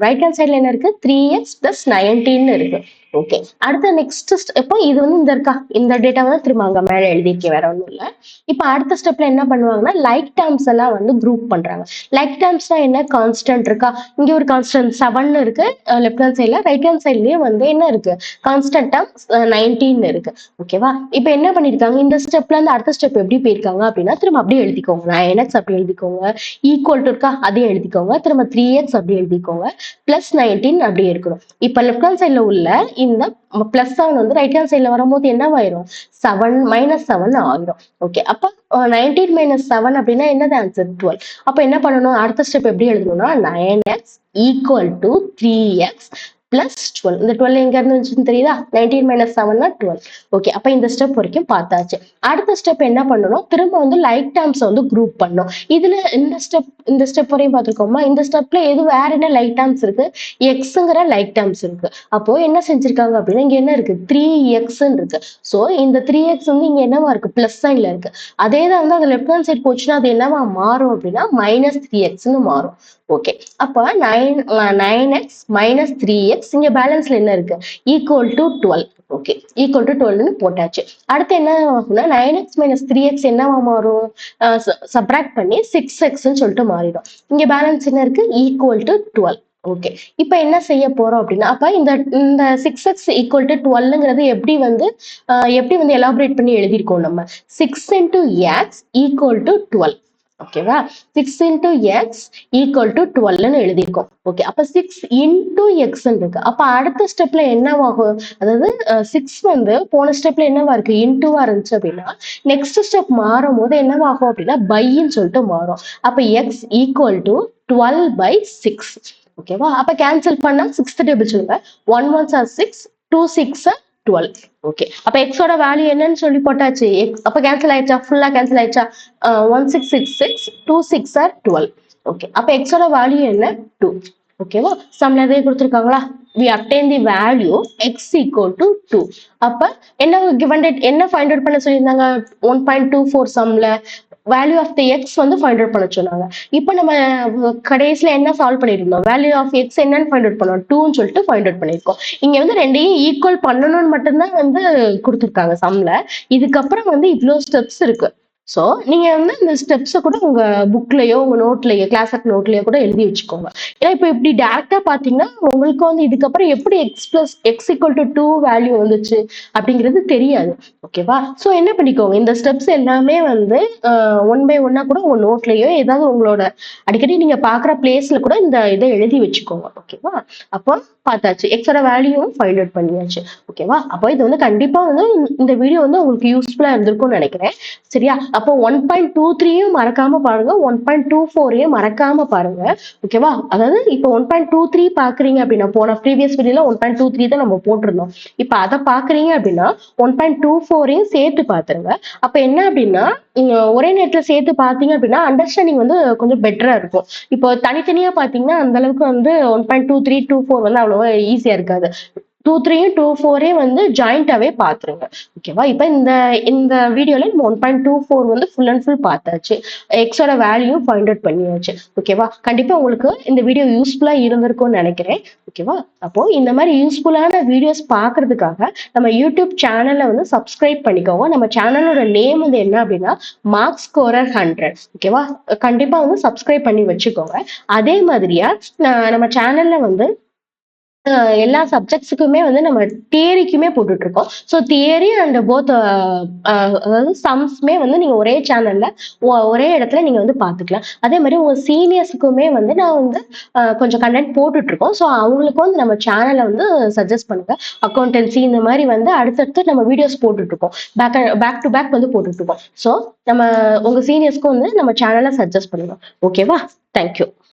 Right hand சைடுல என்ன இருக்கு? 3x plus 19 இருக்கு. ஓகே, அடுத்த நெக்ஸ்ட் இப்போ இது வந்து இந்த இருக்கா, இந்த டேட்டா வந்து திரும்ப அங்க மேல எழுதிருக்கேன், வேற ஒண்ணும் இல்ல. இப்ப அடுத்த ஸ்டெப்ல என்ன பண்ணுவாங்கன்னா லைக் டேர்ம்ஸ் எல்லாம் வந்து குரூப் பண்றாங்க. லைக் டேர்ம்ஸ்னா என்ன? கான்ஸ்டன்ட் இருக்கா, இங்க ஒரு கான்ஸ்டன்ட் 7 இருக்கு லெஃப்ட் ஹேண்ட் சைடுல, ரைட் ஹேண்ட் சைட்லயும் வந்து என்ன இருக்கு? கான்ஸ்டன்ட் டேர்ம் 19 இருக்கு. ஓகேவா? இப்ப என்ன பண்ணிருக்காங்க, இந்த ஸ்டெப்ல இருந்து அடுத்த ஸ்டெப் எப்படி போயிருக்காங்க அப்படின்னா திரும்ப அப்படியே எழுதிக்கோங்க. 9x அப்படி எழுதிக்கோங்க, ஈக்குவல் டு இருக்கா அதையும் எழுதிக்கோங்க, திரும்ப 3x அப்படி எழுதிக்கோங்க, பிளஸ் 19 அப்படியே இருக்கணும். இப்ப லெஃப்ட் ஹேண்ட் சைட்ல உள்ள இந்த பிளஸ் 7 வந்து ரைட் ஹேண்ட் சைட்ல வரும்போது என்ன ஆயிரும்? 7 -7 ஆயிரும். ஓகே, அப்ப 19 - 7 அப்படின்னா என்னது ஆன்சர்? 12. அப்ப என்ன பண்ணணும்? அடுத்த ஸ்டெப் எப்படி எழுதணும்னா 9x = 3x plus 12. இந்த 12 எங்க இருந்து வந்துச்சுன்னு தெரியுதா? 19 - 7 12. ஓகே, அப்ப இந்த ஸ்டெப் வரைக்கும் பார்த்தாச்சு. அடுத்த ஸ்டெப் என்ன பண்ணணும்? திரும்ப வந்து லைக் டேர்ம்ஸ் வந்து குரூப் பண்ணணும். இதுல இந்த ஸ்டெப் வரையும் பார்த்திருக்கோமா? இந்த ஸ்டெப்ல எது வேற என்ன லைக் டேர்ம்ஸ் இருக்கு? எக்ஸ்ங்கிற லைக் டேர்ம்ஸ் இருக்கு. அப்போ என்ன செஞ்சிருக்காங்க அப்படின்னா இங்க என்ன இருக்கு? 3x இருக்கு. சோ இந்த 3x வந்து இங்க என்னவா இருக்கு? பிளஸ் சைன்ல இருக்கு. அதே தான் வந்து அது லெஃப்ட் ஹேண்ட் சைடு போச்சுன்னா அது என்னவா மாறும் அப்படின்னா -3xன்னு மாறும். ஓகே, அப்ப 9x - 3x இங்க பேலன்ஸ்ல என்ன இருக்கு? Equal to 12. Okay, equal to 12ன்னு போட்டாச்சு. அடுத்து என்ன ஆகும்னா 9x - 3x என்னவா மாறும்? சப்ராக்ட் பண்ணி 6xன்னு சொல்லிட்டு மாறிடும். இங்க பேலன்ஸ் என்ன இருக்கு? Equal to 12. ஓகே, இப்ப என்ன செய்ய போறோம் அப்படின்னா அப்ப இந்த இந்த 6x = 12ங்கிறது எப்படி வந்து எலாபரேட் பண்ணி எழுதியிருக்கோம் நம்ம? 6 × x = 12. ஓகேவா? 6 × x = 12ன்னு எழுதியிருக்கோம். ஓகே, அப்ப 6 × x இருக்கு. அப்ப அடுத்த ஸ்டெப்ல என்னவாகும்? அதாவது 6 வந்து போன ஸ்டெப்ல என்னவா இருக்கு? இன்டூவா இருந்துச்சு அப்படின்னா நெக்ஸ்ட் ஸ்டெப் மாறும் போது என்னவாகும் அப்படின்னா பைன்னு சொல்லிட்டு மாறும். அப்ப x = 12/6. ஓகேவா? அப்ப கேன்சல் பண்ணா 6th டேபிள் சொல்லுங்க. 1 1s are 6, 2 6 are 12. ஓகே, அப்ப x ஓட வேல்யூ என்னன்னு சொல்லி போட்டாச்சு. அப்ப கேன்சல் ஆயிடுச்சா? ஃபுல்லா கேன்சல் ஆயிடுச்சா? 1666, 2 6 are 12. ஓகே, அப்ப x ஓட வேல்யூ என்ன? 2. ஓகேவா? சம்ல அதே கொடுத்திருக்காங்களா? we obtain the value x = 2. அப்ப என்ன given date என்ன ஃபைண்ட் அவுட் பண்ண சொல்லியிருந்தாங்க? 1.24 சம்ல வேல்யூ ஆஃப் தி எக்ஸ் வந்து ஃபைண்ட் அவுட் பண்ண சொன்னாங்க. இப்போ நம்ம கடைசியில என்ன சால்வ் பண்ணிருந்தோம்? வேல்யூ ஆஃப் எக்ஸ் என்னன்னு ஃபைண்ட் அவுட் பண்ணோம்? 2ன்னு சொல்லிட்டு ஃபைண்ட் அவுட் பண்ணிருக்கோம். இங்க வந்து ரெண்டையும் ஈக்குவல் பண்ணணும்னு மட்டும்தான் வந்து கொடுத்துருக்காங்க சம்ல. இதுக்கப்புறம் வந்து இவ்வளவு ஸ்டெப்ஸ் இருக்கு. சோ நீங்க வந்து இந்த ஸ்டெப்ஸை கூட உங்க புக்லயோ உங்க நோட்லயோ கிளாஸ் ஒர்க் நோட்லயோ கூட எழுதி வச்சுக்கோங்க. ஏன்னா இப்போ இப்படி டேரக்டா பாத்தீங்கன்னா உங்களுக்கு வந்து இதுக்கப்புறம் எப்படி x = 2 வேல்யூ வந்துச்சு அப்படிங்கிறது தெரியாது. ஓகேவா? சோ என்ன பண்ணிக்கோங்க, இந்த ஸ்டெப்ஸ் எல்லாமே வந்து 1 by 1 கூட உங்க நோட்லயோ ஏதாவது உங்களோட அடிக்கடி நீங்க பாக்குற பிளேஸ்ல கூட இந்த இதை எழுதி வச்சுக்கோங்க. ஓகேவா? அப்போ பார்த்தாச்சு, எக்ஸோட வேல்யூவும் ஃபைண்ட் அவுட் பண்ணியாச்சு. ஓகேவா? அப்போ இது வந்து கண்டிப்பா வந்து இந்த வீடியோ வந்து உங்களுக்கு யூஸ்ஃபுல்லா இருந்திருக்கும்னு நினைக்கிறேன். சரியா? அப்போ 1.23யும் மறக்காம பாருங்க, 1.24யும் மறக்காம பாருங்க. ஓகேவா? அதாவது இப்போ 1.23 பாக்குறீங்க அப்படின்னா போன ப்ரீவியஸ் வீடியோல 1.23 தான் நம்ம போட்டிருந்தோம். இப்ப அதை பாக்குறீங்க அப்படின்னா 1.24யும் சேர்த்து பாத்துருங்க. அப்ப என்ன அப்படின்னா ஒரே நேரத்துல சேர்த்து பாத்தீங்க அப்படின்னா அண்டர்ஸ்டாண்டிங் வந்து கொஞ்சம் பெட்டரா இருக்கும். இப்போ தனித்தனியா பாத்தீங்கன்னா அந்த அளவுக்கு வந்து 1.23, 24 வந்து அவ்வளவா ஈஸியா இருக்காது. 2, 3யும் 2, 4 வந்து ஜாயிண்டாவே பாத்துருங்க. ஓகேவா? இப்ப இந்த இந்த வீடியோல நம்ம 1.24 வந்து ஃபுல் அண்ட் ஃபுல் பார்த்தாச்சு. எக்ஸோட வேல்யூ ஃபைண்ட் அவுட் பண்ணியாச்சு. ஓகேவா? கண்டிப்பா உங்களுக்கு இந்த வீடியோ யூஸ்ஃபுல்லா இருந்திருக்கும்னு நெனைக்கிறேன். ஓகேவா? அப்போ இந்த மாரி யூஸ்ஃபுல்லான வீடியோஸ் பார்க்கறதுக்காக நம்ம யூடியூப் சேனல வந்து சப்ஸ்கிரைப் பண்ணிக்கோங்க. நம்ம சேனலோட நேம் வந்து என்ன அப்டின்னா, மார்க்ஸ் ஸ்கோரர் 100. ஓகேவா? கண்டிப்பா வந்து சப்ஸ்கிரைப் பண்ணி வச்சுக்கோங்க. அதே மாதிரியா நம்ம சேனல்ல வந்து எல்லா சப்ஜெக்ட்ஸுக்குமே வந்து நம்ம தியரிக்குமே போட்டுட்டு இருக்கோம். ஸோ தியரி அண்ட் போத் அதாவது சம்ஸ்மே வந்து நீங்க ஒரே சேனல்ல ஒரே இடத்துல நீங்க வந்து பார்த்துக்கலாம். அதே மாரி உங்க சீனியர்ஸுக்குமே வந்து நான் வந்து கொஞ்சம் கன்டென்ட் போட்டுட்டு இருக்கோம். ஸோ அவங்களுக்கும் வந்து நம்ம சேனல வந்து சஜெஸ்ட் பண்ணுங்க. அக்கவுண்டன்சி இந்த மாரி வந்து அடுத்தடுத்து நம்ம வீடியோஸ் போட்டுட்டு இருக்கோம். பேக் டு பேக் வந்து போட்டுட்டு இருக்கோம். ஸோ நம்ம உங்க சீனியர்ஸ்க்கும் வந்து நம்ம சேனல சஜெஸ்ட் பண்ணுங்க. ஓகேவா? Thank you.